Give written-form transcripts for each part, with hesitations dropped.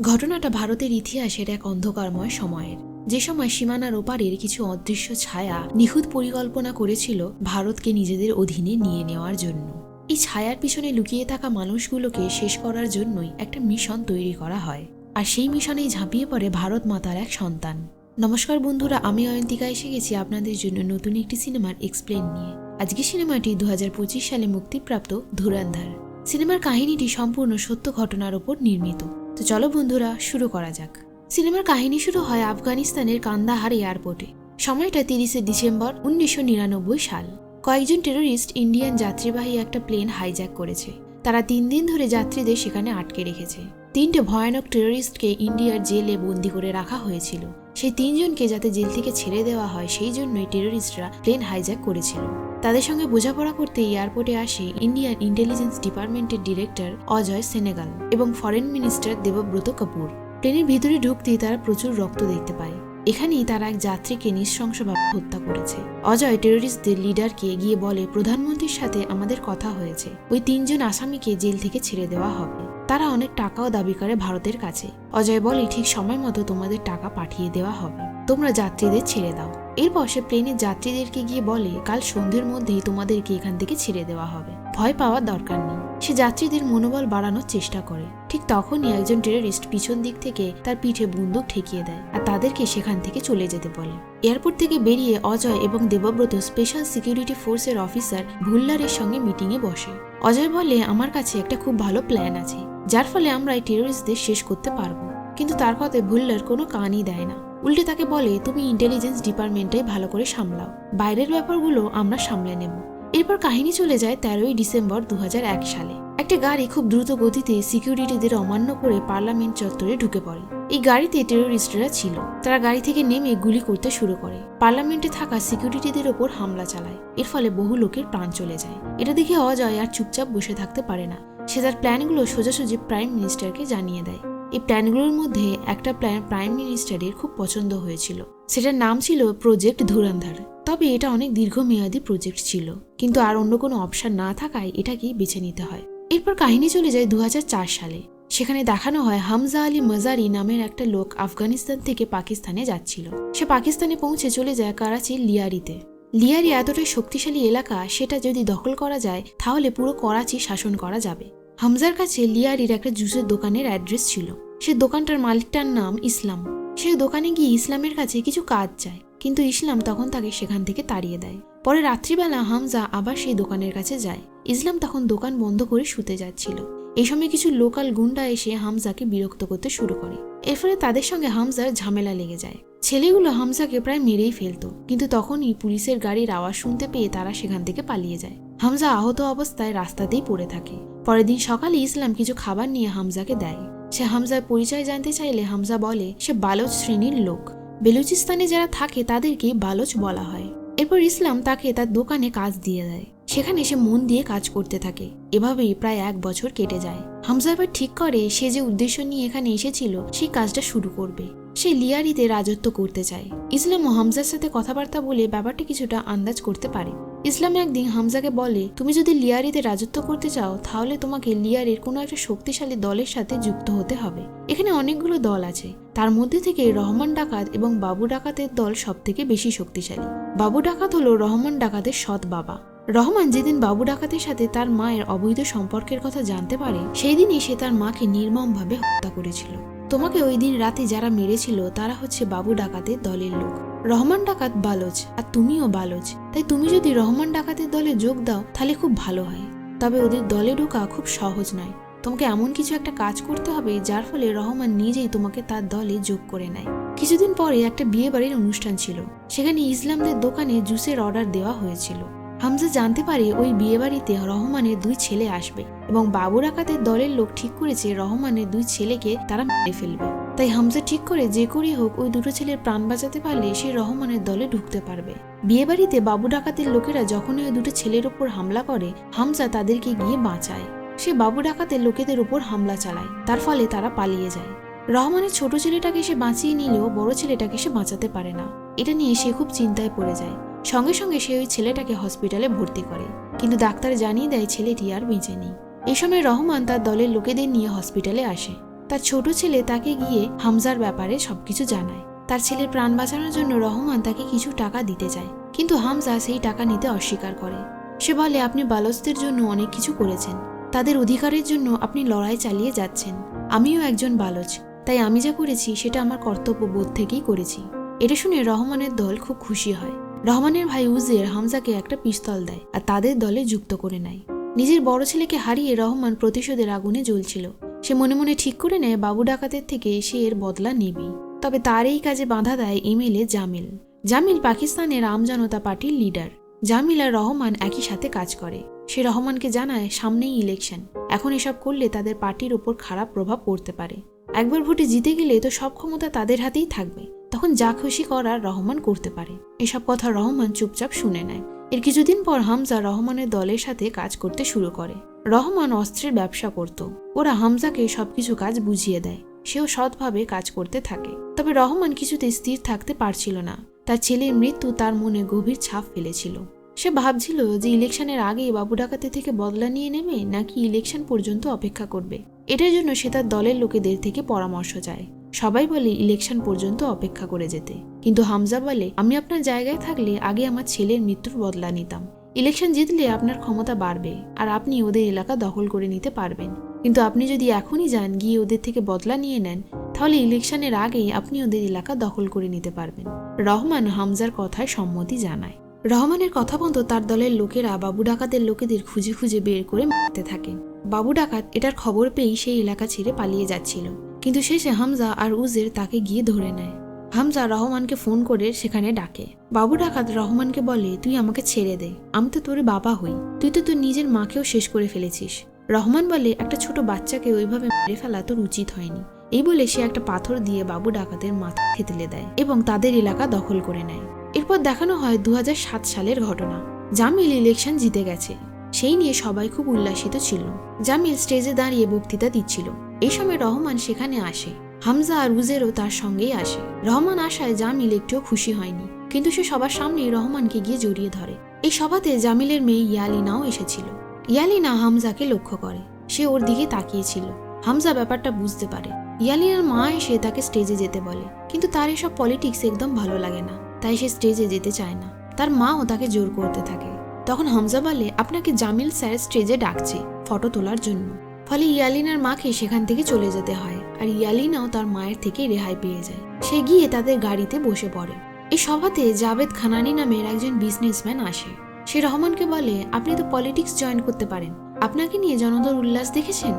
ঘটনাটা ভারতের ইতিহাসের এক অন্ধকারময় সময়ের, যে সময় সীমানার ওপারের কিছু অদৃশ্য ছায়া নিখুঁত পরিকল্পনা করেছিল ভারতকে নিজেদের অধীনে নিয়ে নেওয়ার জন্য। এই ছায়ার পিছনে লুকিয়ে থাকা মানুষগুলোকে শেষ করার জন্যই একটা মিশন তৈরি করা হয়, আর সেই মিশনেই ঝাঁপিয়ে পড়ে ভারত মাতার এক সন্তান। নমস্কার বন্ধুরা, আমি অয়ন্তিকা এসে গেছি আপনাদের জন্য নতুন একটি সিনেমার এক্সপ্লেন নিয়ে। আজকে সিনেমাটি 2025 সালে মুক্তিপ্রাপ্ত ধুরন্ধর। সিনেমার কাহিনীটি সম্পূর্ণ সত্য ঘটনার উপর নির্মিত। তো চলো বন্ধুরা, শুরু করা যাক। সিনেমার কাহিনী শুরু হয় আফগানিস্তানের কান্দাহার এয়ারপোর্টে। সময়টা 30শে ডিসেম্বর 1999 সাল। কয়েকজন টেরোরিস্ট ইন্ডিয়ান যাত্রীবাহী একটা প্লেন হাইজ্যাক করেছে। তারা 3 দিন ধরে যাত্রীদের সেখানে আটকে রেখেছে। 3টে ভয়ানক টেরোরিস্টকে ইন্ডিয়ার জেলে বন্দি করে রাখা হয়েছিল। সেই 3 জনকে যাতে জেল থেকে ছেড়ে দেওয়া হয় সেই জন্যই টেরোরিস্টরা প্লেন হাইজ্যাক করেছিল। তাদের সঙ্গে বোঝাপড়া করতে এয়ারপোর্টে আসে ইন্ডিয়ান ইন্টেলিজেন্স ডিপার্টমেন্টের ডিরেক্টর অজয় সেনেগাল এবং ফরেন মিনিস্টার দেবব্রত কাপুর। প্লেনের ভিতরে ঢুকতেই তারা প্রচুর রক্ত দেখতে পায়। এখানেই তারা এক যাত্রীকে নৃশংসভাবে হত্যা করেছে। অজয় টেরোরিস্টদের লিডারকে গিয়ে বলে, প্রধানমন্ত্রীর সাথে আমাদের কথা হয়েছে, ওই 3 জন আসামিকে জেল থেকে ছেড়ে দেওয়া হবে। তারা অনেক টাকাও দাবি করে ভারতের কাছে। অজয় বলে, ঠিক সময় মতো তোমাদের টাকা পাঠিয়ে দেওয়া হবে, তোমরা যাত্রীদের ছেড়ে দাও। এরপর সে প্লেনের যাত্রীদেরকে গিয়ে বলে, কাল সন্ধ্যের মধ্যেই তোমাদেরকে এখান থেকে ছেড়ে দেওয়া হবে, ভয় পাওয়ার দরকার নেই। সে যাত্রীদের মনোবল বাড়ানোর চেষ্টা করে। ঠিক তখনই একজন টেরোরিস্ট পিছন দিক থেকে তার পিঠে বন্দুক ঠেকিয়ে দেয় আর তাদেরকে সেখান থেকে চলে যেতে বলে। এয়ারপোর্ট থেকে বেরিয়ে অজয় এবং দেবব্রত স্পেশাল সিকিউরিটি ফোর্সের অফিসার ভুল্লারের সঙ্গে মিটিংয়ে বসে। অজয় বলে, আমার কাছে একটা খুব ভালো প্ল্যান আছে, যার ফলে আমরা এই টেরোরিস্টদের শেষ করতে পারবো। কিন্তু তার কথায় ভুল্লার কোনো কানই দেয় না। উল্টে তাকে বলে, তুমি ইন্টেলিজেন্স ডিপার্টমেন্টে ভালো করে সামলাও, বাইরের ব্যাপারগুলো আমরা সামলে নেব। এরপর কাহিনী চলে যায় 13ই ডিসেম্বর 2001 সালে। একটা গাড়ি খুব দ্রুত গতিতে সিকিউরিটিদের অমান্য করে পার্লামেন্ট চত্বরে ঢুকে পড়ে। এই গাড়িতে টেরোরিস্টরা ছিল। তারা গাড়ি থেকে নেমে গুলি করতে শুরু করে, পার্লামেন্টে থাকা সিকিউরিটিদের ওপর হামলা চালায়। এর ফলে বহু লোকের প্রাণ চলে যায়। এটা দেখে অজয় আর চুপচাপ বসে থাকতে পারে না। সে তার প্ল্যানগুলো সোজাসুজি প্রাইম মিনিস্টারকে জানিয়ে দেয়। এই প্ল্যানগুলোর মধ্যে একটা প্ল্যান প্রাইম মিনিস্টারের খুব পছন্দ হয়েছিল। সেটার নাম ছিল প্রজেক্ট ধুরন্ধর। তবে এটা অনেক দীর্ঘমেয়াদী প্রজেক্ট ছিল, কিন্তু আর অন্য কোনো অপশন না থাকায় এটাকেই বেছে নিতে হয়। এরপর কাহিনী চলে যায় 2004 সালে। সেখানে দেখানো হয় হামজা আলী মাজারি নামের একটা লোক আফগানিস্তান থেকে পাকিস্তানে যাচ্ছিল। সে পাকিস্তানে পৌঁছে চলে যায় করাচির লিয়ারিতে। লিয়ারি এতটাই শক্তিশালী এলাকা, সেটা যদি দখল করা যায় তাহলে পুরো করাচি শাসন করা যাবে। হামজার কাছে লিয়ারির একটা জুসের দোকানের অ্যাড্রেস ছিল। সে দোকানটার মালিকটার নাম ইসলাম। সে দোকানে গিয়ে ইসলামের কাছে কিছু কাজ চায়, কিন্তু ইসলাম তখন তাকে সেখান থেকে তাড়িয়ে দেয়। পরে রাত্রিবেলা হামজা আবার সেই দোকানের কাছে যায়। ইসলাম তখন দোকান বন্ধ করে শুতে যাচ্ছিল। এই সময় কিছু লোকাল গুন্ডা এসে হামজাকে বিরক্ত করতে শুরু করে। এর ফলে তাদের সঙ্গে হামজার ঝামেলা লেগে যায়। ছেলেগুলো হামজাকে প্রায় মেরেই ফেলতো, কিন্তু তখনই পুলিশের গাড়ির আওয়াজ শুনতে পেয়ে তারা সেখান থেকে পালিয়ে যায়। হামজা আহত অবস্থায় রাস্তাতেই পড়ে থাকে। পরের দিন সকালে ইসলাম কিছু খাবার নিয়ে হামজাকে দেয়। সে হামজার পরিচয় জানতে চাইলে হামজা বলে সে বালোচ শ্রেণীর লোক। বেলুচিস্তানে যারা থাকে তাদেরকে বালোচ বলা হয়। এরপর ইসলাম তাকে তার দোকানে কাজ দিয়ে দেয়। সেখানে সে মন দিয়ে কাজ করতে থাকে। এভাবেই প্রায় 1 বছর কেটে যায়। হামজা এবার ঠিক করে সে যে উদ্দেশ্য নিয়ে এখানে এসেছিল সেই কাজটা শুরু করবে। সে লিয়ারিতে রাজত্ব করতে চায়। ইসলাম ও হামজার সাথে কথাবার্তা বলে ব্যাপারটা কিছুটা আন্দাজ করতে পারে। ইসলাম একদিন হামজাকে বলে, তুমি যদি লিয়ারিতে রাজত্ব করতে চাও তাহলে তোমাকে লিয়ারির কোনো একটা শক্তিশালী দলের সাথে যুক্ত হতে হবে। এখানে অনেকগুলো দল আছে, তার মধ্যে থেকে রহমান ডাকাত এবং বাবু ডাকাতের দল সব থেকে বেশি শক্তিশালী। বাবু ডাকাত হলো রহমান ডাকাতের সৎ বাবা। রহমান যেদিন বাবু ডাকাতের সাথে তার মায়ের অবৈধ সম্পর্কের কথা জানতে পারে, সেই দিনই সে তার মাকে নির্মমভাবে হত্যা করেছিল। তোমাকে ওই দিন রাতে যারা মেরেছিল তারা হচ্ছে বাবু ডাকাতের দলের লোক। রহমান ডাকাত বালোচ আর তুমিও বালোচ, তাই তুমি যদি রহমান ডাকাতের দলে যোগ দাও তাহলে খুব ভালো হয়। তবে ওদের দলে ঢোকা খুব সহজ নয়। তোমাকে এমন কিছু একটা কাজ করতে হবে যার ফলে রহমান নিজেই তোমাকে তার দলে যোগ করে নেয়। কিছুদিন পরে একটা বিয়ে বাড়ির অনুষ্ঠান ছিল। সেখানে ইসলামদের দোকানে জুসের অর্ডার দেওয়া হয়েছিল। হামজা জানতে পারে ওই বিয়ে বাড়িতে রহমানের 2 ছেলে আসবে এবং বাবু ডাকাতের দলের লোক ঠিক করেছে রহমানের 2 ছেলেকে তারা মেরে ফেলবে। তাই হামজা ঠিক করে যে করেই হোক ওই 2টো ছেলের প্রাণ বাঁচাতে পারলে সে রহমানের দলে ঢুকতে পারবে। বিয়ে বাড়িতে বাবু ডাকাতের লোকেরা যখনই ওই 2টো ছেলের ওপর হামলা করে, হামজা তাদেরকে গিয়ে বাঁচায়। সে বাবু ডাকাতের লোকেদের উপর হামলা চালায়, তার ফলে তারা পালিয়ে যায়। রহমানের ছোট ছেলেটাকে সে বাঁচিয়ে নিলেও বড় ছেলেটাকে সে বাঁচাতে পারে না। এটা নিয়ে সে খুব চিন্তায় পড়ে যায়। সঙ্গে সঙ্গে সে ওই ছেলেটাকে হসপিটালে ভর্তি করে, কিন্তু ডাক্তার জানিয়ে দেয় ছেলেটি আর বেঁচে নেই। এই সময় রহমান তার দলের লোকেদের নিয়ে হসপিটালে আসে। তার ছোট ছেলে তাকে গিয়ে হামজার ব্যাপারে সবকিছু জানায়। তার ছেলের প্রাণ বাঁচানোর জন্য রহমান তাকে কিছু টাকা দিতে চায়, কিন্তু হামজা সেই টাকা নিতে অস্বীকার করে। সে বলে, আপনি বালচদের জন্য অনেক কিছু করেছেন, তাদের অধিকারের জন্য আপনি লড়াই চালিয়ে যাচ্ছেন। আমিও একজন বালচ, তাই আমি যা করেছি সেটা আমার কর্তব্যবোধ থেকেই করেছি। এটা শুনে রহমানের দল খুব খুশি হয়। রহমানের ভাই উজের হামজাকে একটা পিস্তল দেয় আর তাদের দলে যুক্ত করে নেয়। নিজের বড় ছেলেকে হারিয়ে রহমান প্রতিশোধের আগুনে জ্বলছিল। সে মনে মনে ঠিক করে নেয় বাবু ডাকাতের থেকে সে এর বদলা নেবেই। তবে তার এই কাজে বাধা দেয় এমএলএ জামিল। জামিল পাকিস্তানের আম জনতা পার্টির লিডার। জামিল আর রহমান একই সাথে কাজ করে। সে রহমানকে জানায় সামনেই ইলেকশন, এখন এসব করলে তাদের পার্টির ওপর খারাপ প্রভাব পড়তে পারে। একবার ভোটে জিতে গেলে তো সব ক্ষমতা তাদের হাতেই থাকবে, তখন যা খুশি করার রহমান করতে পারে। এসব কথা রহমান চুপচাপ শুনে নেয়। এর কিছুদিন পর হামজা রহমানের দলের সাথে কাজ করতে শুরু করে। রহমান অস্ত্রের ব্যবসা করত। ওরা হামজাকে সবকিছু কাজ বুঝিয়ে দেয়। সেও সৎভাবে কাজ করতে থাকে। তবে রহমান কিছুতে স্থির থাকতে পারছিল না। তার ছেলের মৃত্যু তার মনে গভীর ছাপ ফেলেছিল। সে ভাবছিল যে ইলেকশনের আগেই বাবু ডাকাতি থেকে বদলা নিয়ে নেবে নাকি ইলেকশন পর্যন্ত অপেক্ষা করবে। এটার জন্য সে তার দলের লোকেদের থেকে পরামর্শ চায়। সবাই বলে ইলেকশন পর্যন্ত অপেক্ষা করে যেতে, কিন্তু হামজা বলে, আমি আপনার জায়গায় থাকলে আগে আমার ছেলের মৃত্যুর বদলা নিতাম। ইলেকশন জিতলে আপনার ক্ষমতা বাড়বে আর আপনি ওদের এলাকা দখল করে নিতে পারবেন, কিন্তু আপনি যদি এখনই যান গিয়ে ওদের থেকে বদলা নিয়ে নেন, তাহলে ইলেকশনের আগেই আপনি ওদের এলাকা দখল করে নিতে পারবেন। রহমান হামজার কথায় সম্মতি জানায়। রহমানের কথা মতো তার দলের লোকেরা বাবু ডাকাতের লোকেদের খুঁজে খুঁজে বের করে মারতে থাকে। বাবু ডাকাত এটার খবর পেয়েই সেই এলাকা ছেড়ে পালিয়ে যাচ্ছিল, কিন্তু শেষে হামজা আর উজের তাকে গিয়ে ধরে নেয়। হামজা রহমানকে ফোন করে সেখানে ডাকে। বাবু ডাকাত রহমানকে বলে, তুই আমাকে ছেড়ে দে, আমি তো তোর বাবা হই, তুই তো তোর নিজের মাকেও শেষ করে ফেলেছিস। রহমান বলে, একটা ছোট বাচ্চাকে ওইভাবে মেরে ফেলা তোর উচিত হয়নি। এই বলে সে একটা পাথর দিয়ে বাবু ডাকাতের মাথা থেতলে দেয় এবং তাদের এলাকা দখল করে নেয়। এরপর দেখানো হয় 2007 সালের ঘটনা। জামিল ইলেকশন জিতে গেছে, সেই নিয়ে সবাই খুব উল্লাসিত ছিল। জামিল স্টেজে দাঁড়িয়ে বক্তৃতা দিচ্ছিল। এই সময় রহমান সেখানে আসে। হামজা আর উজেরও তার সঙ্গেই আসে। রহমান আসায় জামিল একটুও খুশি হয়নি, কিন্তু সে সবার সামনেই রহমানকে গিয়ে জড়িয়ে ধরে। এই সভাতে জামিলের মেয়ে ইয়ালিনাও এসেছিল। ইয়ালিনা হামজাকে লক্ষ্য করে, সে ওর দিকে তাকিয়েছিল। হামজা ব্যাপারটা বুঝতে পারে। ইয়ালিনার মা এসে তাকে স্টেজে যেতে বলে, কিন্তু তার এসব পলিটিক্স একদম ভালো লাগে না, তাই সে স্টেজে যেতে চায় না। তার মাও তাকে জোর করতে থাকে। তখন হামজা বলে, আপনাকে জামিল স্যার স্টেজে ডাকছে ফটো তোলার জন্য। ফলে ইয়ালিনার মাকে সেখান থেকে চলে যেতে হয়, আর ইয়ালিনাও তার মায়ের থেকে রেহাই পেয়ে যায়। সে গিয়ে তাদের গাড়িতে বসে পড়ে। এই সভাতে জাভেদ খানানি নামের একজন বিজনেসম্যান আসে। সে রহমানকে বলে, আপনি তো পলিটিক্স জয়েন করতে পারেন, আপনাকে নিয়ে জনতার উল্লাস দেখেছেন?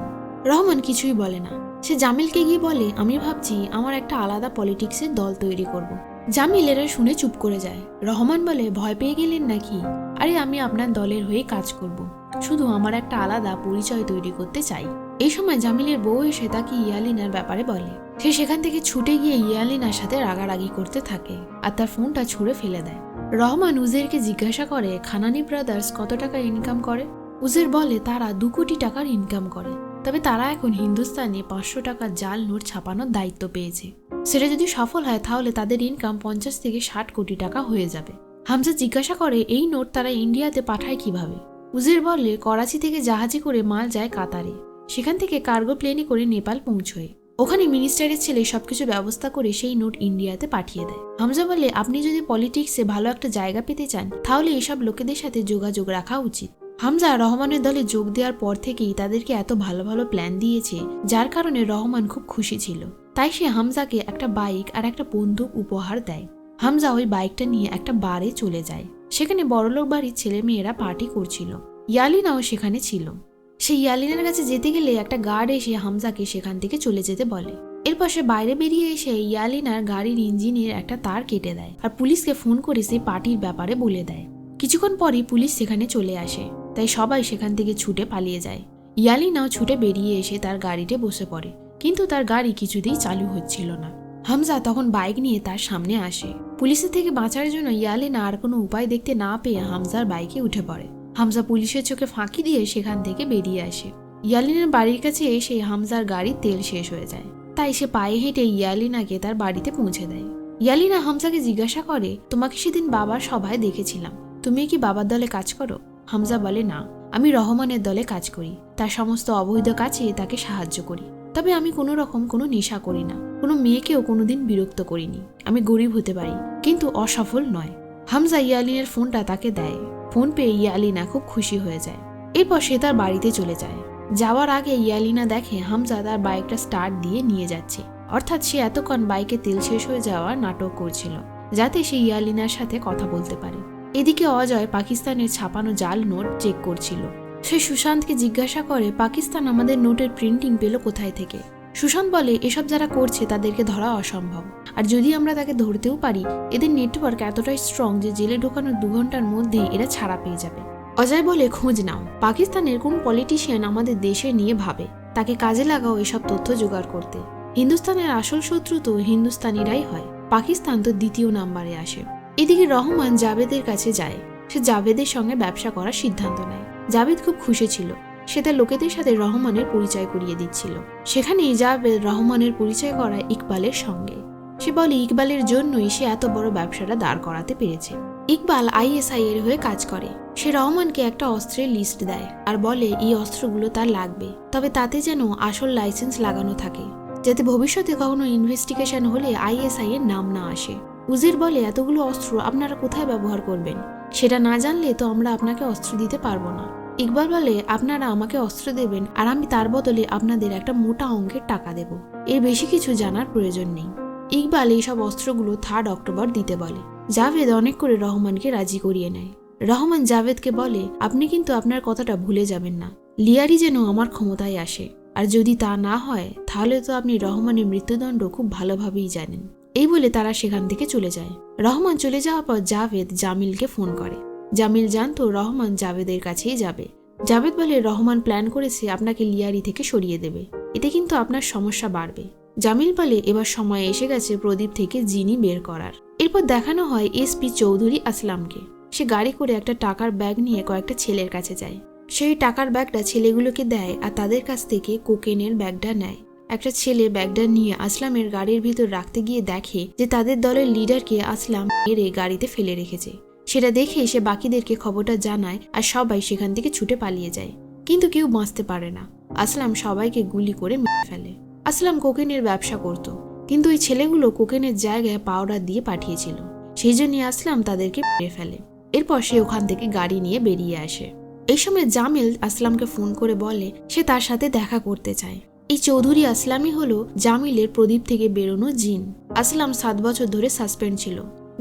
রহমান কিছুই বলে না। সে জামিলকে গিয়ে বলে, আমি ভাবছি আমার একটা আলাদা পলিটিক্সের দল তৈরি করব। জামিল এরা শুনে চুপ করে যায়। রহমান বলে, ভয় পেয়ে গেলেন নাকি? আরে আমি আপনার দলের হয়ে কাজ করব, শুধু আমার একটা আলাদা পরিচয় তৈরি করতে চাই। এই সময় জামিলের বউ এসে তাকে ইয়ালিনার ব্যাপারে বলে। সে সেখান থেকে ছুটে গিয়ে ইয়ালিনার সাথে রাগারাগি করতে থাকে আর তার ফোনটা ছুঁড়ে ফেলে দেয়। রহমান উজেরকে জিজ্ঞাসা করে, খানানি ব্রাদার্স কত টাকা ইনকাম করে? উজের বলে, তারা 2 কোটি টাকার ইনকাম করে, তবে তারা এখন হিন্দুস্তানে 500 টাকার জাল নোট ছাপানোর দায়িত্ব পেয়েছে। সেটা যদি সফল হয় তাহলে তাদের ইনকাম 50 থেকে 60 কোটি টাকা হয়ে যাবে। হামজা জিজ্ঞাসা করে, এই নোট তারা ইন্ডিয়াতে পাঠায় কিভাবে? উজের বলে, করাচি থেকে জাহাজে করে মাল যায় কাতারে, সেখান থেকে কার্গো প্লেনে করে নেপাল পৌঁছয়। ওখানে মিনিস্টারের ছেলে সবকিছু ব্যবস্থা করে সেই নোট ইন্ডিয়াতে পাঠিয়ে দেয়। হামজা বলে, আপনি যদি পলিটিক্সে ভালো একটা জায়গা পেতে চান তাহলে এসব লোকেদের সাথে যোগাযোগ রাখা উচিত। হামজা রহমানের দলে যোগ দেওয়ার পর থেকেই তাদেরকে এত ভালো ভালো প্ল্যান দিয়েছে, যার কারণে রহমান খুব খুশি ছিল। তাই সে হামজাকে একটা বাইক আর একটা বন্দুক উপহার দেয়। হামজা ওই বাইকটা নিয়ে একটা বারে চলে যায়। সেখানে বড়লোক বাড়ির ছেলেমেয়েরা পার্টি করছিল। ইয়ালিনাও সেখানে ছিল। সে ইয়ালিনার কাছে যেতে গেলে একটা গার্ড এসে হামজাকে সেখান থেকে চলে যেতে বলে। এরপর সে বাইরে বেরিয়ে এসে ইয়ালিনার গাড়ির ইঞ্জিনের একটা তার কেটে দেয় আর পুলিশকে ফোন করে সেই পার্টির ব্যাপারে বলে দেয়। কিছুক্ষণ পরই পুলিশ সেখানে চলে আসে, তাই সবাই সেখান থেকে ছুটে পালিয়ে যায়। ইয়ালিনাও ছুটে বেরিয়ে এসে তার গাড়িতে বসে পড়ে, কিন্তু তার গাড়ি কিছুতেই চালু হচ্ছিল না। হামজা তখন বাইক নিয়ে তার সামনে আসে। পুলিশের থেকে বাঁচার জন্য ইয়ালিনা আর কোনো উপায় দেখতে না পেয়ে হামজার বাইকে উঠে পড়ে। হামজা পুলিশের চোখে ফাঁকি দিয়ে সেখান থেকে বেরিয়ে আসে। ইয়ালিনার বাড়ির কাছে এসে হামজার গাড়ির তেল শেষ হয়ে যায়, তাই সে পায়ে হেঁটে ইয়ালিনাকে তার বাড়িতে পৌঁছে দেয়। ইয়ালিনা হামজাকে জিজ্ঞাসা করে, তোমাকে সেদিন বাবার সভায় দেখেছিলাম, তুমি কি বাবার দলে কাজ করো? হামজা বলে, না, আমি রহমানের দলে কাজ করি, তার সমস্ত অবৈধ কাজে তাকে সাহায্য করি। তবে আমি কোনো রকম কোনো নেশা করি না, কোনো মেয়েকেও কোনোদিন বিরক্ত করিনি। আমি গরিব হতে পারি, কিন্তু অসফল নয়। হামজা ইয়ালিনের ফোনটা তাকে দেয়। ফোন পেয়ে ইয়ালিনা খুব খুশি হয়ে যায়। এরপর সে তার বাড়িতে চলে যায়। যাওয়ার আগে ইয়ালিনা দেখে হামজা তার বাইকটা স্টার্ট দিয়ে নিয়ে যাচ্ছে, অর্থাৎ সে এতক্ষণ বাইকে তেল শেষ হয়ে যাওয়ার নাটক করছিল, যাতে সে ইয়ালিনার সাথে কথা বলতে পারে। এদিকে অজয় পাকিস্তানের ছাপানো জাল নোট চেক করছিল। সে সুশান্তকে জিজ্ঞাসা করে, পাকিস্তান আমাদের নোটের প্রিন্টিং পেল কোথায় থেকে? সুশান্ত বলে, এসব যারা করছে তাদেরকে ধরা অসম্ভব, আর যদি আমরা তাকে ধরতেও পারি, এদের নেটওয়ার্ক এতটাই স্ট্রং যে জেলে ঢোকানোর 2 ঘন্টার মধ্যেই এরা ছাড়া পেয়ে যাবে। অজয় বলে, খোঁজ নাও, পাকিস্তানের কোন পলিটিশিয়ান আমাদের দেশে নিয়ে ভাবে, তাকে কাজে লাগাও এসব তথ্য জোগাড় করতে। হিন্দুস্তানের আসল শত্রু তো হিন্দুস্তানিরাই হয়, পাকিস্তান তো 2য় নাম্বারে আসে। এদিকে রহমান জাভেদের কাছে যায়। সে জাভেদের সঙ্গে ব্যবসা করার সিদ্ধান্ত নেয়। জাভেদ খুব খুশি ছিল। সে তার লোকেদের সাথে রহমানের পরিচয় করিয়ে দিচ্ছিল। সেখানেই জাভেদ রহমানের পরিচয় করায় ইকবালের সঙ্গে। সে বলে, ইকবালের জন্যই সে এত বড় ব্যবসাটা দাঁড় করাতে পেরেছে। ইকবাল ISI এর হয়ে কাজ করে। সে রহমানকে একটা অস্ত্রের লিস্ট দেয় আর বলে এই অস্ত্রগুলো তার লাগবে, তবে তাতে যেন আসল লাইসেন্স লাগানো থাকে, যাতে ভবিষ্যতে কখনো ইনভেস্টিগেশন হলে ISI এর নাম না আসে। উজির বলে, এতগুলো অস্ত্র আপনারা কোথায় ব্যবহার করবেন? সেটা না জানলে তো আমরা আপনাকে অস্ত্র দিতে পারবো না। ইকবাল বলে, আপনারা আমাকে অস্ত্র দেবেন আর আমি তার বদলে আপনাদের একটা মোটা অঙ্কের টাকা দেব, এর বেশি কিছু জানার প্রয়োজন নেই। ইকবাল এইসব অস্ত্রগুলো 3 অক্টোবর দিতে বলে। জাভেদ অনেক করে রহমানকে রাজি করিয়ে নেয়। রহমান জাভেদকে বলে, আপনি কিন্তু আপনার কথাটা ভুলে যাবেন না, লিয়ারি যেন আমার ক্ষমতায় আসে, আর যদি তা না হয় তাহলে তো আপনি রহমানের মৃত্যুদণ্ড খুব ভালোভাবেই জানেন। এই বলে তারা সেখান থেকে চলে যায়। রহমান চলে যাওয়ার পর জাভেদ জামিলকে ফোন করে। জামিল জানতো রহমান জাভেদের কাছেই যাবে। জাভেদ বলে, রহমান প্ল্যান করেছে আপনাকে লিয়ারি থেকে সরিয়ে দেবে, এতে কিন্তু আপনার সমস্যা বাড়বে। জামিল বলে, এবার সময় এসে গেছে প্রদীপ থেকে জিনি বের করার। এরপর দেখানো হয় SP চৌধুরী আসলামকে। সে গাড়ি করে একটা টাকার ব্যাগ নিয়ে কয়েকটা ছেলের কাছে যায়। সেই টাকার ব্যাগটা ছেলেগুলোকে দেয় আর তাদের কাছ থেকে কোকেনের ব্যাগটা নেয়। একটা ছেলে ব্যাগটা নিয়ে আসলামের গাড়ির ভিতর রাখতে গিয়ে দেখে যে তাদের দলের লিডারকে আসলাম মেরে গাড়িতে ফেলে রেখেছে। সেটা দেখে সে বাকিদেরকে খবরটা জানায় আর সবাই সেখান থেকে ছুটে পালিয়ে যায়, কিন্তু কেউ বাঁচতে পারে না। আসলাম সবাইকে গুলি করে মেরে ফেলে। আসলাম কোকেনের ব্যবসা করত, কিন্তু ওই ছেলেগুলো কোকেনের জায়গায় পাউডার দিয়ে পাঠিয়েছিল, সেই জন্যই আসলাম তাদেরকে মেরে ফেলে। এরপর সে ওখান থেকে গাড়ি নিয়ে বেরিয়ে আসে। এই সময় জামিল আসলামকে ফোন করে বলে সে তার সাথে দেখা করতে চায়। এই চৌধুরী আসলামই হলো জামিলের প্রদীপ থেকে বেরোনো জিন। আসলাম 7 বছর ধরে সাসপেন্ড ছিল।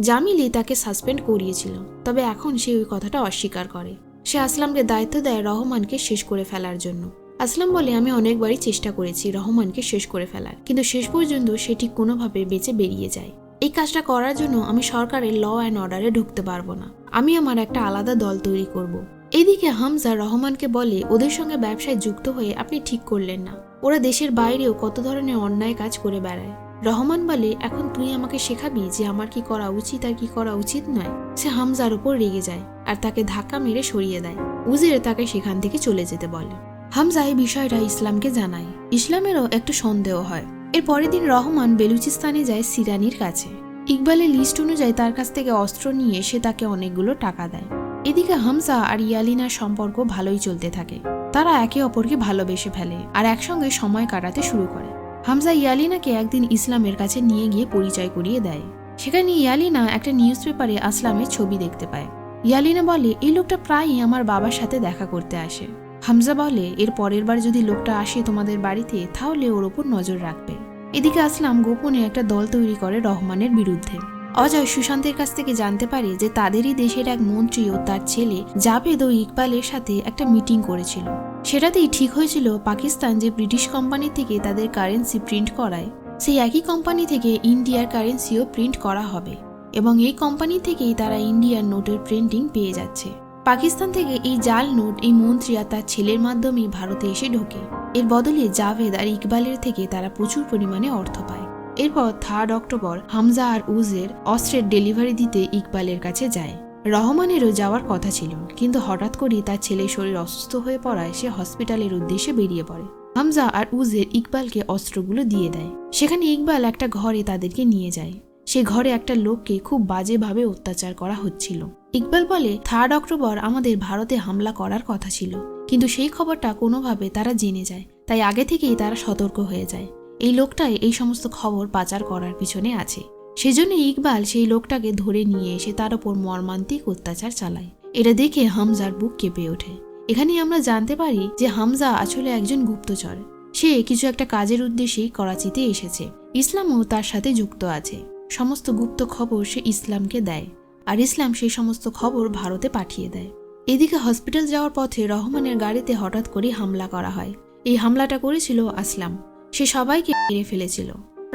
জামিলই তাকে সাসপেন্ড করিয়েছিল, তবে এখন সে ওই কথাটা অস্বীকার করে। সে আসলামকে দায়িত্ব দেয় রহমানকে শেষ করে ফেলার জন্য। আসলাম বলে, আমি অনেকবারই চেষ্টা করেছি রহমানকে শেষ করে ফেলার, কিন্তু শেষ পর্যন্ত সে ঠিক কোনোভাবে বেঁচে বেরিয়ে যায়। এই কাজটা করার জন্য আমি সরকারের ল অ্যান্ড অর্ডারে ঢুকতে পারবো না, আমি আমার একটা আলাদা দল তৈরি করব। এদিকে হামজা রহমানকে বলে, ওদের সঙ্গে ব্যবসায় যুক্ত হয়ে আপনি ঠিক করলেন না, ওরা দেশের বাইরেও কত ধরনের অন্যায় কাজ করে বেড়ায়। রহমান বলে, এখন তুই আমাকে শেখাবি যে আমার কি করা উচিত আর কি করা উচিত নয়। সে হামজার উপর রেগে যায় আর তাকে ধাক্কা মেরে সরিয়ে দেয়। উজির তাকে সেখান থেকে চলে যেতে বলে। হামজা এই বিষয়টা ইসলামকে জানায়। ইসলামেরও একটু সন্দেহ হয়। এর পরের দিন রহমান বেলুচিস্তানে যায় সিরানির কাছে। ইকবালের লিস্ট অনুযায়ী তার কাছ থেকে অস্ত্র নিয়ে সে তাকে অনেকগুলো টাকা দেয়। এদিকে হামজা আর ইয়ালিনার সম্পর্ক ভালোই চলতে থাকে। তারা একে অপরকে ভালোবেসে ফেলে আর একসঙ্গে সময় কাটাতে শুরু করে। হামজা ইয়ালিনাকে একদিন ইসলামের কাছে নিয়ে গিয়ে পরিচয় করিয়ে দেয়। সেখানে ইয়ালিনা একটা নিউজ পেপারে আসলামের ছবি দেখতে পায়। ইয়ালিনা বলে, এই লোকটা প্রায়ই আমার বাবার সাথে দেখা করতে আসে। হামজা বলে, এর পরের বার যদি লোকটা আসে তোমাদের বাড়িতে তাহলে ওর ওপর নজর রাখবে। এদিকে আসলাম গোপনে একটা দল তৈরি করে রহমানের বিরুদ্ধে। অজয় সুশান্তের কাছ থেকে জানতে পারে যে তাদেরই দেশের এক মন্ত্রী ও তার ছেলে জাভেদ ও ইকবালের সাথে একটা মিটিং করেছিল। সেটাতেই ঠিক হয়েছিল পাকিস্তান যে ব্রিটিশ কোম্পানি থেকে তাদের কারেন্সি প্রিন্ট করায়, সেই একই কোম্পানি থেকে ইন্ডিয়ার কারেন্সিও প্রিন্ট করা হবে, এবং এই কোম্পানি থেকেই তারা ইন্ডিয়ার নোটের প্রিন্টিং পেয়ে যাচ্ছে। পাকিস্তান থেকে এই জাল নোট এই মন্ত্রী আর তার ছেলের মাধ্যমেই ভারতে এসে ঢোকে। এর বদলে জাভেদ আর ইকবালের থেকে তারা প্রচুর পরিমাণে অর্থ পায়। এরপর 3 অক্টোবর হামজা আর উজের অস্ত্রের ডেলিভারি দিতে ইকবালের কাছে যায়। রহমানেরও যাওয়ার কথা ছিল, কিন্তু হঠাৎ করেই তার ছেলের শরীর অসুস্থ হয়ে পড়ায় সে হসপিটালের উদ্দেশ্যে বেরিয়ে পড়ে। হামজা আর উজের ইকবালকে অস্ত্রগুলো দিয়ে দেয়। সেখানে ইকবাল একটা ঘরে তাদেরকে নিয়ে যায়। সে ঘরে একটা লোককে খুব বাজেভাবে অত্যাচার করা হচ্ছিল। ইকবাল বলে, 3 অক্টোবর আমাদের ভারতে হামলা করার কথা ছিল, কিন্তু সেই খবরটা কোনোভাবে তারা জেনে যায়, তাই আগে থেকেই তারা সতর্ক হয়ে যায় এই লোকটাই এই সমস্ত খবর পাচার করার পিছনে আছে। সেজন্য ইকবাল সেই লোকটাকে ধরে নিয়ে এসে তার উপর মর্মান্তিক অত্যাচার চালায়। এটা দেখে হামজার বুক কেঁপে ওঠে। এখানেই আমরা জানতে পারি যে হামজা আসলে একজন গুপ্তচর। সে কিছু একটা কাজের উদ্দেশ্যেই করাচিতে এসেছে। ইসলামও তার সাথে যুক্ত আছে। সমস্ত গুপ্ত খবর সে ইসলামকে দেয়, আর ইসলাম সেই সমস্ত খবর ভারতে পাঠিয়ে দেয়। এদিকে হসপিটাল যাওয়ার পথে রহমানের গাড়িতে হঠাৎ করে হামলা করা হয়। এই হামলাটা করেছিল আসলাম। সে সবাইকে মেরে ফেলেছিল।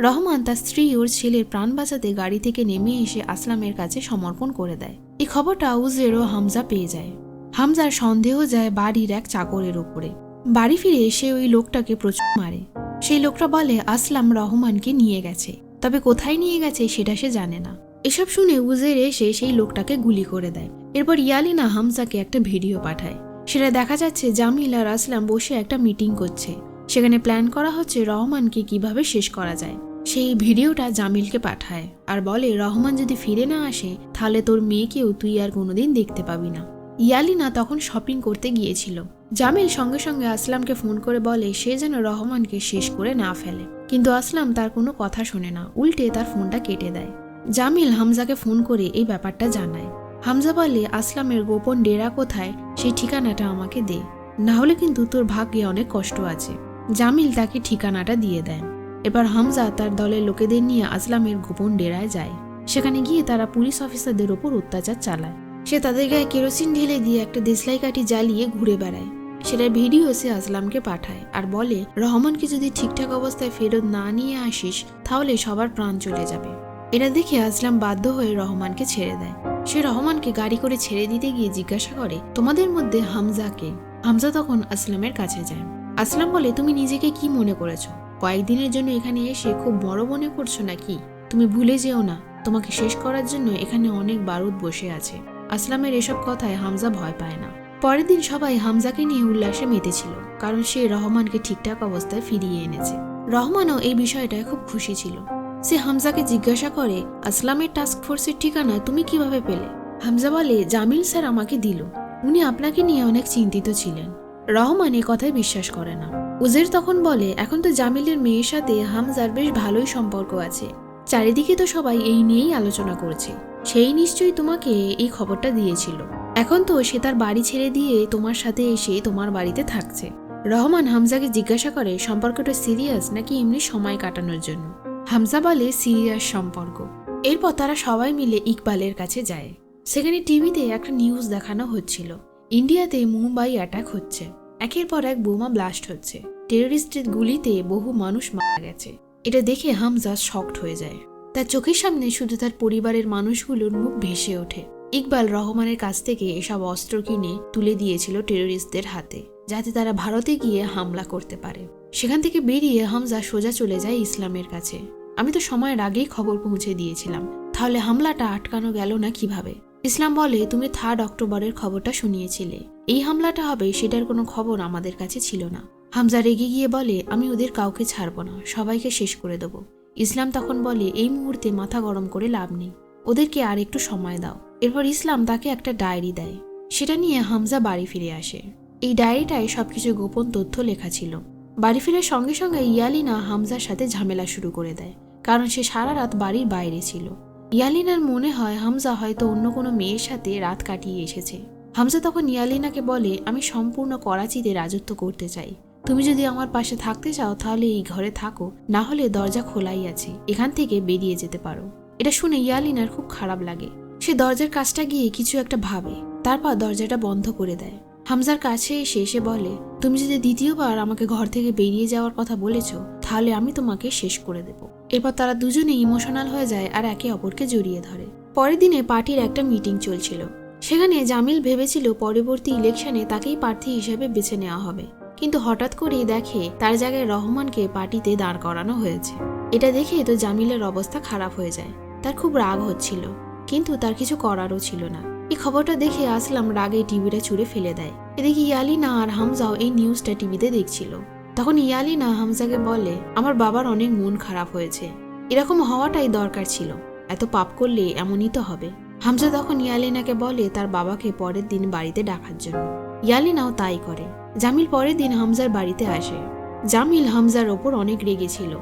রহমান তার স্ত্রী ওর ছেলের প্রাণ বাঁচাতে গাড়ি থেকে নেমে এসে আসলামের কাছে সমর্পণ করে দেয়। এই খবরটা উজের ও হামজা পেয়ে যায়। হামজার সন্দেহ যায় বাড়ির এক চাকরের উপরে। বাড়ি ফিরে এসে ওই লোকটাকে প্রচুর মারে। সেই লোকটা বলে আসলাম রহমানকে নিয়ে গেছে, তবে কোথায় নিয়ে গেছে সেটা সে জানে না। এসব শুনে উজের এসে সেই লোকটাকে গুলি করে দেয়। এরপর ইয়ালিনা হামজাকে একটা ভিডিও পাঠায়। সেটা দেখা যাচ্ছে জামিল আর আসলাম বসে একটা মিটিং করছে। সেখানে প্ল্যান করা হচ্ছে রহমানকে কিভাবে শেষ করা যায়। সেই ভিডিওটা জামিলকে পাঠায় আর বলে রহমান যদি ফিরে না আসে তাহলে তোর মেয়েকেও তুই আর কোনোদিন দেখতে পাবি না। ইয়ালিনা তখন শপিং করতে গিয়েছিল। জামিল সঙ্গে সঙ্গে আসলামকে ফোন করে বলে সে যেন রহমানকে শেষ করে না ফেলে, কিন্তু আসলাম তার কোনো কথা শোনে না, উল্টে তার ফোনটা কেটে দেয়। জামিল হামজাকে ফোন করে এই ব্যাপারটা জানায়। হামজা বলে আসলামের গোপন ডেরা কোথায় সেই ঠিকানাটা আমাকে দে, না হলে কিন্তু তোর ভাগ্যে অনেক কষ্ট আছে। জামিল তাকে ঠিকানাটা দিয়ে দেয়। এবার হামজা তার দলের লোকেদের নিয়ে আসলামের গোপন ডেরায় যায়। সেখানে গিয়ে তারা পুলিশ অফিসারদের ওপর অত্যাচার চালায়। সে তাদের গায়ে কেরোসিন ঢেলে দিয়ে একটা দেশলাই কাঠি জ্বালিয়ে ঘুরে বেড়ায়। সেটার ভিডিও সে আসলামকে পাঠায় আর বলে রহমানকে যদি ঠিকঠাক অবস্থায় ফেরত না নিয়ে আসিস তাহলে সবার প্রাণ চলে যাবে। এটা দেখে আসলাম বাধ্য হয়ে রহমানকে ছেড়ে দেয়। সে রহমানকে গাড়ি করে ছেড়ে দিতে গিয়ে জিজ্ঞাসা করে তোমাদের মধ্যে হামজা কে? হামজা তখন আসলামের কাছে যায়। আসলাম বলে তুমি নিজেকে কি মনে করেছো? কয়েকদিনের জন্য এখানে এসে খুব বড় মনে করছো নাকি? তুমি ভুলে যেও না তোমাকে শেষ করার জন্য এখানে অনেক বারুদ বসে আছে। আসলামের এসব কথায় হামজা ভয় পায় না। পরের দিন সবাই হামজাকে নিয়ে উল্লাসে মেতেছিল, কারণ সে রহমানকে ঠিকঠাক অবস্থায় ফিরিয়ে এনেছে। রহমানও এই বিষয়টায় খুব খুশি ছিল। সে হামজাকে জিজ্ঞাসা করে আসলামের টাস্ক ফোর্সের ঠিকানা তুমি কিভাবে পেলে? হামজা বলে জামিল স্যার আমাকে দিল, উনি আপনাকে নিয়ে অনেক চিন্তিত ছিলেন। রহমান এ কথায় বিশ্বাস করে না। উজের তখন বলে এখন তো জামিলের মেয়ের সাথে হামজার বেশ ভালোই সম্পর্ক আছে, চারিদিকে তো সবাই এই নিয়েই আলোচনা করছে, সেই নিশ্চয়ই তোমাকে এই খবরটা দিয়েছিল। এখন তো সে তার বাড়ি ছেড়ে দিয়ে তোমার সাথে এসে তোমার বাড়িতে থাকছে। রহমান হামজাকে জিজ্ঞাসা করে সম্পর্কটা সিরিয়াস নাকি এমনি সময় কাটানোর জন্য? হামজা বলে সিরিয়াস সম্পর্ক। এরপর তারা সবাই মিলে ইকবালের কাছে যায়। সেখানে টিভিতে একটা নিউজ দেখানো হচ্ছিল, ইন্ডিয়াতে মুম্বাই অ্যাটাক হচ্ছে, একের পর এক বোমা ব্লাস্ট হচ্ছে, টেররিস্টের গুলিতে বহু মানুষ মারা গেছে। এটা দেখে হামজা শকড হয়ে যায়। তার চোখের সামনে শুধু তার পরিবারের মানুষগুলোর মুখ ভেসে ওঠে। ইকবাল রহমানের কাছ থেকে এসব অস্ত্র কিনে তুলে দিয়েছিল টেররিস্টদের হাতে, যাতে তারা ভারতে গিয়ে হামলা করতে পারে। সেখান থেকে বেরিয়ে হামজা সোজা চলে যায় ইসলামের কাছে। আমি তো সময়ের আগেই খবর পৌঁছে দিয়েছিলাম, তাহলে হামলাটা আটকানো গেল না কিভাবে? ইসলাম বলে তুমি 3 অক্টোবরের খবরটা শুনিয়েছিলে, এই হামলাটা হবে সেটার কোনো খবর আমাদের কাছে ছিল না। হামজা রেগে গিয়ে বলে আমি ওদের কাউকে ছাড়বো না, সবাইকে শেষ করে দেবো। ইসলাম তখন বলে এই মুহূর্তে মাথা গরম করে লাভ নেই, ওদেরকে আর একটু সময় দাও। এরপর ইসলাম তাকে একটা ডায়েরি দেয়। সেটা নিয়ে হামজা বাড়ি ফিরে আসে। এই ডায়েরিটায় সবকিছু গোপন তথ্য লেখা ছিল। বাড়ি ফিরে সঙ্গে সঙ্গে ইয়ালিনা হামজার সাথে ঝামেলা শুরু করে দেয়, কারণ সে সারা রাত বাড়ির বাইরে ছিল। ইয়ালিনার মনে হয় হামজা হয়তো অন্য কোনো মেয়ের সাথে রাত কাটিয়ে এসেছে। হামজা তখন ইয়ালিনাকে বলে আমি সম্পূর্ণ করাচিতে রাজত্ব করতে চাই, তুমি যদি আমার পাশে থাকতে চাও তাহলে এই ঘরে থাকো, না হলে দরজা খোলাই আছে, এখান থেকে বেরিয়ে যেতে পারো। এটা শুনে ইয়ালিনার খুব খারাপ লাগে। সে দরজার কাছটা গিয়ে কিছু একটা ভাবে, তারপর দরজাটা বন্ধ করে দেয়। হামজার কাছে এসে বলে তুমি যদি দ্বিতীয়বার আমাকে ঘর থেকে বেরিয়ে যাওয়ার কথা বলেছ তাহলে আমি তোমাকে শেষ করে দেব। এরপর তারা দুজনে ইমোশনাল হয়ে যায় আর একে অপরকে জড়িয়ে ধরে। পরের দিনে পার্টির একটা মিটিং চলছিল। সেখানে জামিল ভেবেছিল পরবর্তী ইলেকশনে তাকেই প্রার্থী হিসেবে বেছে নেওয়া হবে, কিন্তু হঠাৎ করেই দেখে তার জায়গায় রহমানকে পার্টিতে দাঁড় করানো হয়েছে। এটা দেখে তো জামিলের অবস্থা খারাপ হয়ে যায়। তার খুব রাগ হচ্ছিল, কিন্তু তার কিছু করারও ছিল না। এই খবরটা দেখে আসলাম রাগে টিভিটা ছুঁড়ে ফেলে দেয়। এদিকে ইয়ালিনা আর হামজাও এই নিউজটা টিভিতে দেখছিল। তখন ইয়ালিনা হামজাকে বলে আমার বাবার অনেক মন খারাপ হয়েছে, এরকম হওয়াটাই দরকার ছিল, এত পাপ করলে এমনই তো হবে। হামজা তখন ইয়ালিনাকে বলে তার বাবাকে পরের দিন বাড়িতে ডাকার জন্য। ইয়ালিনাও তাই করে। জামিল পরের দিন হামজার বাড়িতে আসে। জামিল হামজার ওপর অনেক রেগেছিল।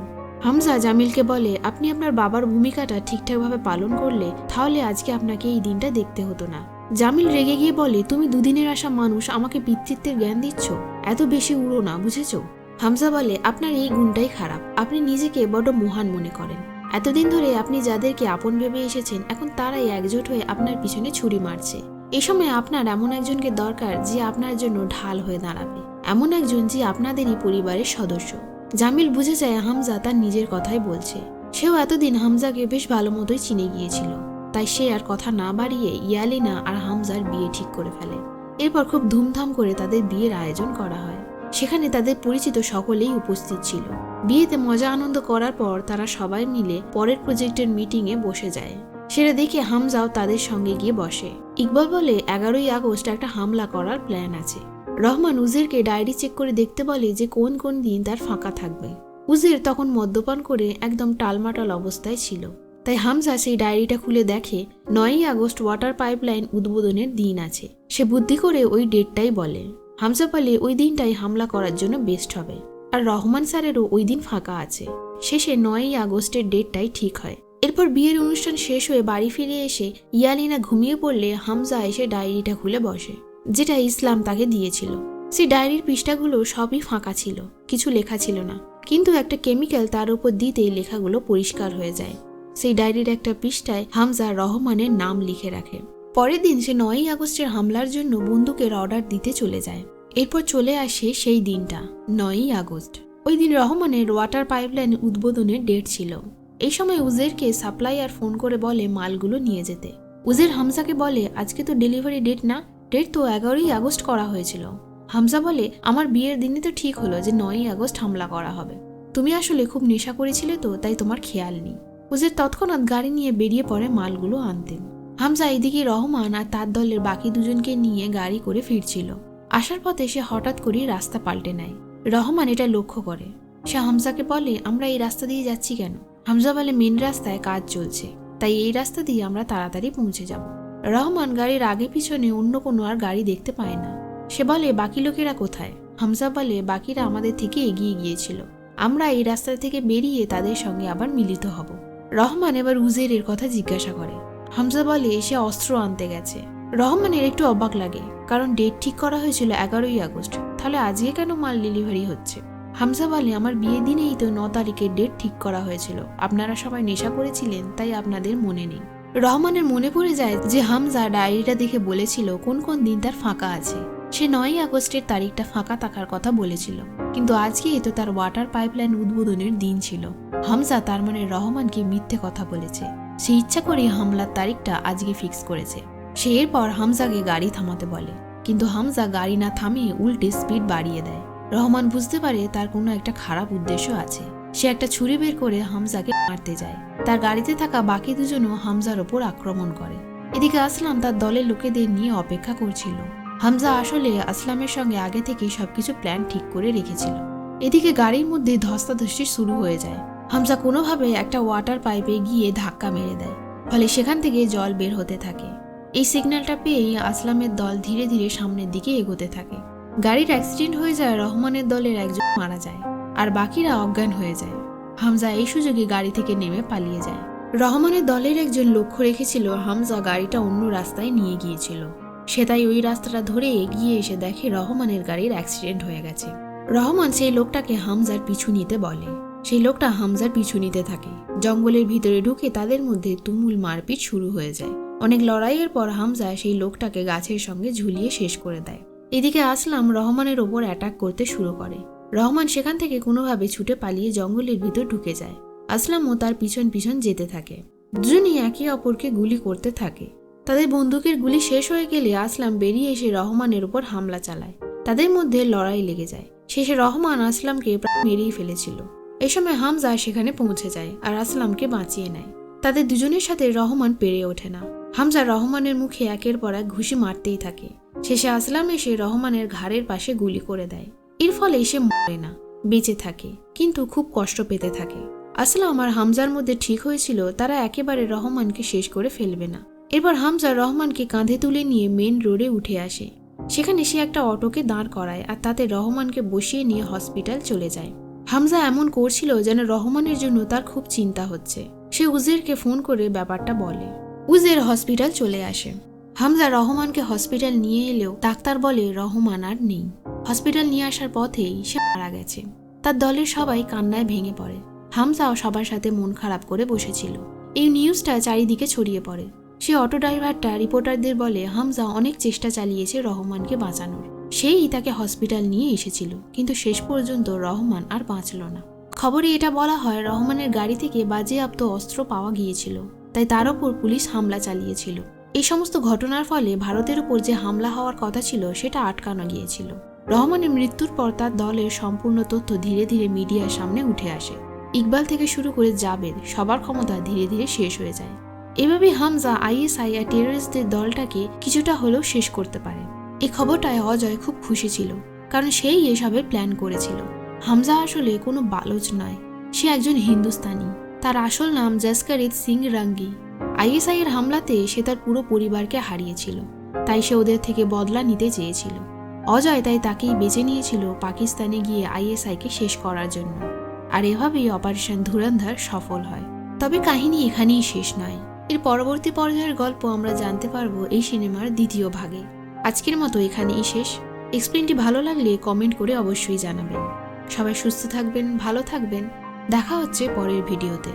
হামজা জামিলকে বলে, আপনি আপনার বাবার ভূমিকাটা ঠিকঠাকভাবে পালন করলে তাহলে আজকে আপনাকে এই দিনটা দেখতে হতো না। জামিল রেগে গিয়ে বলে, তুমি দুদিনের আসা মানুষ আমাকে পিতৃত্বের জ্ঞান দিচ্ছ, এত বেশি উড়ো না, বুঝেছো? হামজা বলে, আপনার এই গুণটাই খারাপ, আপনি নিজেকে বড় মহান মনে করেন। এতদিন ধরে আপনি যাদেরকে আপন ভেবে এসেছেন এখন তারাই একজোট হয়ে আপনার পিছনে ছুরি মারছে। এই সময় আপনার এমন একজনকে দরকার যে আপনার জন্য ঢাল হয়ে দাঁড়াবে, এমন একজন যে আপনাদেরই পরিবারের সদস্য। জামিল বুঝে যায় হামজা তার নিজের কথাই বলছে। সেও এতদিন হামজাকে বেশ ভালো মতোই চিনে গিয়েছিল, তাই সে আর কথা না বাড়িয়ে ইয়ালিনা আর হামজার বিয়ে ঠিক করে ফেলে। এরপর খুব ধুমধাম করে তাদের বিয়ের আয়োজন করা হয়। সেখানে তাদের পরিচিত সকলেই উপস্থিত ছিল। বিয়েতে মজা আনন্দ করার পর তারা সবাই মিলে পরের প্রজেক্টের মিটিংয়ে বসে যায়। সেটা দেখে হামজাও তাদের সঙ্গে গিয়ে বসে। ইকবাল বলে, 11ই আগস্ট একটা হামলা করার প্ল্যান আছে। রহমান উজেরকে ডায়েরি চেক করে দেখতে বলে যে কোন কোন দিন তার ফাঁকা থাকবে। উজের তখন মদ্যপান করে একদম টালমাটাল অবস্থায় ছিল, তাই হামজা সেই ডায়েরিটা খুলে দেখে 9ই আগস্ট ওয়াটার পাইপলাইন উদ্বোধনের দিন আছে। সে বুদ্ধি করে ওই ডেটটাই বলে। হামজা বলে ওই দিনটাই হামলা করার জন্য বেস্ট হবে, আর রহমান স্যারেরও ওই দিন ফাঁকা আছে। শেষে 9ই আগস্টের ডেটটাই ঠিক হয়। এরপর বিয়ের অনুষ্ঠান শেষ হয়ে বাড়ি ফিরে এসে ইয়ালিনা ঘুমিয়ে পড়লে হামজা এসে ডায়েরিটা খুলে বসে, যেটা ইসলাম তাকে দিয়েছিল। সেই ডায়েরির পৃষ্ঠাগুলো সবই ফাঁকা ছিল, কিছু লেখা ছিল না, কিন্তু একটা কেমিক্যাল তার উপর দিতেই লেখাগুলো পরিষ্কার হয়ে যায়। সেই ডায়েরির একটা পৃষ্ঠায় হামজা রহমানের নাম লিখে রাখে। পরের দিন সে 9ই আগস্টের হামলার জন্য বন্দুকের অর্ডার দিতে চলে যায়। এরপর চলে আসে সেই দিনটা, 9ই আগস্ট। ওই দিন রহমানের ওয়াটার পাইপলাইন উদ্বোধনের ডেট ছিল। এই সময় উজেরকে সাপ্লাইয়ার ফোন করে বলে মালগুলো নিয়ে যেতে। উজের হামজাকে বলে, আজকে তো ডেলিভারি ডেট না, ডেট তো 11ই আগস্ট করা হয়েছিল। হামজা বলে, আমার বিয়ের দিনে তো ঠিক হলো যে 9ই আগস্ট হামলা করা হবে। তুমি আসলে খুব নেশা করেছিলে তো, তাই তোমার খেয়াল নেই। উজের তৎক্ষণাৎ গাড়ি নিয়ে বেরিয়ে পড়ে মালগুলো আনতে। হামজা এদিকে রহমান আর তার দলের বাকি দুজনকে নিয়ে গাড়ি করে ফিরছিল। আসার পথে সে হঠাৎ করেই রাস্তা পাল্টে নেয়। রহমান এটা লক্ষ্য করে। সে হামজাকে বলে, আমরা এই রাস্তা দিয়ে যাচ্ছি কেন? হামজা বলে, মেন রাস্তায় কাজ চলছে, তাই এই রাস্তা দিয়ে আমরা তাড়াতাড়ি পৌঁছে যাব। রহমান গাড়ির আগে পিছনে অন্য কোনো আর গাড়ি দেখতে পায় না। সে বলে, বাকি লোকেরা কোথায়? হামজা বলে, বাকিরা আমাদের থেকে এগিয়ে গিয়েছিল, আমরা এই রাস্তা থেকে বেরিয়ে তাদের সঙ্গে আবার মিলিত হব। রহমান এবার উজেরের কথা জিজ্ঞাসা করে। হামজা বলে, সে অস্ত্র আনতে গেছে। রহমানের একটু অবাক লাগে, কারণ ডেট ঠিক করা হয়েছিল 11ই আগস্ট, তাহলে আজকে কেন মাল ডেলিভারি হচ্ছে? হামজা বলে, আমার বিয়ের দিনেই তো 9 তারিখের ডেট ঠিক করা হয়েছিল, আপনারা সবাই নেশা করেছিলেন তাই আপনাদের মনে নেই। রহমানের মনে পড়ে যায় যে হামজা ডায়েরিটা দেখে বলেছিল কোন কোন দিন তার ফাঁকা আছে। সে 9ই আগস্টের তারিখটা ফাঁকা থাকার কথা বলেছিল, কিন্তু আজকেই তো তার ওয়াটার পাইপলাইন উদ্বোধনের দিন ছিল। হামজা তার মানে রহমানকে মিথ্যে কথা বলেছে। সে ইচ্ছা করে হামলার তারিখটা আজকে ফিক্স করেছে। সে এরপর হামজাকে গাড়ি থামাতে বলে, কিন্তু হামজা গাড়ি না থামিয়ে উল্টে স্পিড বাড়িয়ে দেয়। রহমান বুঝতে পারে তার কোনো একটা খারাপ উদ্দেশ্য আছে। সে একটা ছুরি বের করে হামজাকে মারতে যায়। তার গাড়িতে থাকা বাকি দুজনও হামজার ওপর আক্রমণ করে। এদিকে আসলাম তার দলের লোকেদের নিয়ে অপেক্ষা করছিল। হামজা আসলে আসলামের সঙ্গে আগে থেকেই সবকিছু প্ল্যান ঠিক করে রেখেছিল। এদিকে গাড়ির মধ্যে ধস্তাধস্তি শুরু হয়ে যায়। হামজা কোনোভাবে একটা ওয়াটার পাইপে গিয়ে ধাক্কা মেরে দেয়, ফলে সেখান থেকে জল বের হতে থাকে। এই সিগন্যালটা পেয়েই আসলামের দল ধীরে ধীরে সামনের দিকে এগোতে থাকে। গাড়ির অ্যাক্সিডেন্ট হয়ে যায়, রহমানের দলের একজন মারা যায় আর বাকিরা অজ্ঞান হয়ে যায়। হামজা এই সুযোগে গাড়ি থেকে নেমে পালিয়ে যায়। রহমানের দলের একজন লক্ষ্য রেখেছিল হামজা গাড়িটা অন্য রাস্তায় নিয়ে গিয়েছিল। সে তাই ওই রাস্তাটা ধরে এগিয়ে এসে দেখে রহমানের গাড়ির অ্যাক্সিডেন্ট হয়ে গেছে। রহমান সেই লোকটাকে হামজার পিছু নিতে বলে। সেই লোকটা হামজার পিছু নিতে থাকে। জঙ্গলের ভিতরে ঢুকে তাদের মধ্যে তুমুল মারপিট শুরু হয়ে যায়। অনেক লড়াইয়ের পর হামজা সেই লোকটাকে গাছের সঙ্গে ঝুলিয়ে শেষ করে দেয়। এদিকে আসলাম রহমানের ওপর অ্যাটাক করতে শুরু করে। রহমান সেখান থেকে কোনোভাবে ছুটে পালিয়ে জঙ্গলের ভিতর ঢুকে যায়। আসলামও তার পিছন পিছন যেতে থাকে। দুজনই একে অপরকে গুলি করতে থাকে। তাদের বন্দুকের গুলি শেষ হয়ে গেলে আসলাম বেরিয়ে এসে রহমানের উপর হামলা চালায়। তাদের মধ্যে লড়াই লেগে যায়। শেষে রহমান আসলামকে প্রায় মেরেই ফেলেছিল। এই সময় হামজা সেখানে পৌঁছে যায় আর আসলামকে বাঁচিয়ে নেয়। তাদের দুজনের সাথে রহমান পেরে ওঠে না। হামজা রহমানের মুখে একের পর এক ঘুষি মারতেই থাকে। শেষে আসলাম এসে রহমানের ঘাড়ের পাশে গুলি করে দেয়। এর ফলে সে মরে না, বেঁচে থাকে, কিন্তু খুব কষ্ট পেতে থাকে। আসলাম আর হামজার মধ্যে ঠিক হয়েছিল তারা একেবারে রহমানকে শেষ করে ফেলবে না। এরপর হামজা রহমানকে কাঁধে তুলে নিয়ে মেন রোডে উঠে আসে। সেখানে সে একটা অটোকে দাঁড় করায় আর তাতে রহমানকে বসিয়ে নিয়ে হসপিটাল চলে যায়। হামজা এমন করছিল যেন রহমানের জন্য তার খুব চিন্তা হচ্ছে। সে উজেরকে ফোন করে ব্যাপারটা বলে। উজের হসপিটাল চলে আসে। হামজা রহমানকে হসপিটাল নিয়ে এলেও ডাক্তার বলে রহমান আর নেই। হসপিটাল নিয়ে আসার পথেই সে মারা গেছে। তার দলের সবাই কান্নায় ভেঙে পড়ে। হামজাও সবার সাথে মন খারাপ করে বসেছিল। এই নিউজটা চারিদিকে ছড়িয়ে পড়ে। সে অটো ড্রাইভারটা রিপোর্টারদের বলে হামজা অনেক চেষ্টা চালিয়েছে রহমানকে বাঁচানোর। সেই তাকে হসপিটাল নিয়ে এসেছিল, কিন্তু শেষ পর্যন্ত রহমান আর বাঁচল না। খবরে এটা বলা হয় রহমানের গাড়ি থেকে বাজেয়াপ্ত অস্ত্র পাওয়া গিয়েছিল, তাই তার ওপর পুলিশ হামলা চালিয়েছিল। এই সমস্ত ঘটনার ফলে ভারতের উপর যে হামলা হওয়ার কথা ছিল সেটা আটকানো গিয়েছিল। রহমানের মৃত্যুর পর তার দলের সম্পূর্ণ তথ্য ধীরে ধীরে মিডিয়ার সামনে উঠে আসে। ইকবাল থেকে শুরু করে জাবেদ সবার ক্ষমতা ধীরে ধীরে শেষ হয়ে যায়। এভাবেই হামজা আইএসআই আর টেররিস্টদের দলটাকে কিছুটা হলেও শেষ করতে পারে। এই খবরটায় অজয় খুব খুশি ছিল, কারণ সেই এসবের প্ল্যান করেছিল। হামজা আসলে কোনো বালচ নয়, সে একজন হিন্দুস্তানি। তার আসল নাম জসকরিত সিং রাঙ্গি। আইএসআই এর হামলাতে সে তার পুরো পরিবারকে হারিয়েছিল, তাই সে ওদের থেকে বদলা নিতে চেয়েছিল। অজয় তাই তাকেই বেছে নিয়েছিল পাকিস্তানে গিয়ে আইএসআইকে শেষ করার জন্য। আর এভাবেই অপারেশন ধুরন্ধর সফল হয়। তবে কাহিনী এখানেই শেষ নয়। এর পরবর্তী পর্যায়ের গল্প আমরা জানতে পারবো এই সিনেমার দ্বিতীয় ভাগে। আজকের মতো এখানেই শেষ। এক্সপ্লেনটি ভালো লাগলে কমেন্ট করে অবশ্যই জানাবেন। সবাই সুস্থ থাকবেন, ভালো থাকবেন। দেখা হচ্ছে পরের ভিডিওতে।